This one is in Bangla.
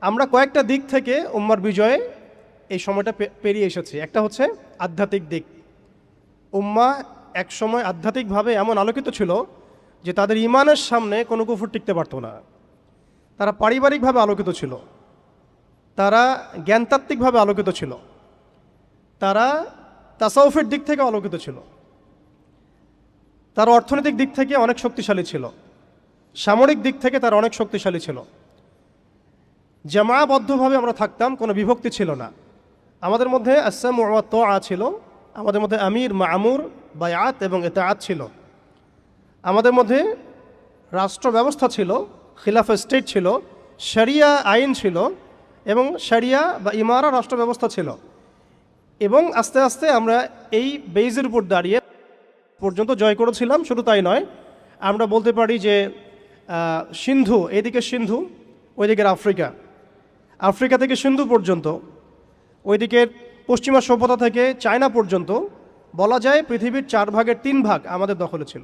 আমরা কয়েকটা দিক থেকে উম্মার বিজয়ে এই সময়টা পেরিয়ে এসেছি। একটা হচ্ছে আধ্যাত্মিক দিক। উম্মা এক সময় আধ্যাত্মিকভাবে এমন আলোকিত ছিল যে তাদের ঈমানের সামনে কোনো কুফর টিকতে পারত না। তারা পারিবারিকভাবে আলোকিত ছিল, তারা জ্ঞানতাত্ত্বিকভাবে আলোকিত ছিল, তারা তাসাউফের দিক থেকে আলোকিত ছিল, তারা অর্থনৈতিক দিক থেকে অনেক শক্তিশালী ছিল, সামরিক দিক থেকে তারা অনেক শক্তিশালী ছিল। জামাবদ্ধভাবে আমরা থাকতাম, কোনো বিভক্তি ছিল না। আমাদের মধ্যে আসসামু ওয়া তাআ ছিল, আমাদের মধ্যে আমির মামুর বায়াত এবং ইতাআত ছিল, আমাদের মধ্যে রাষ্ট্র ব্যবস্থা ছিল, খিলাফা স্টেট ছিল, শরিয়া আইন ছিল এবং শরিয়া বা ইমারা রাষ্ট্র ব্যবস্থা ছিল। এবং আস্তে আস্তে আমরা এই বেইজের উপর দাঁড়িয়ে পর্যন্ত জয় করেছিলাম। শুধু তাই নয়, আমরা বলতে পারি যে সিন্ধু, এদিকে সিন্ধু, ওইদিকের আফ্রিকা, আফ্রিকা থেকে সিন্ধু পর্যন্ত, ওইদিকের পশ্চিমা সভ্যতা থেকে চায়না পর্যন্ত বলা যায় পৃথিবীর 4 ভাগের 3 ভাগ আমাদের দখলে ছিল।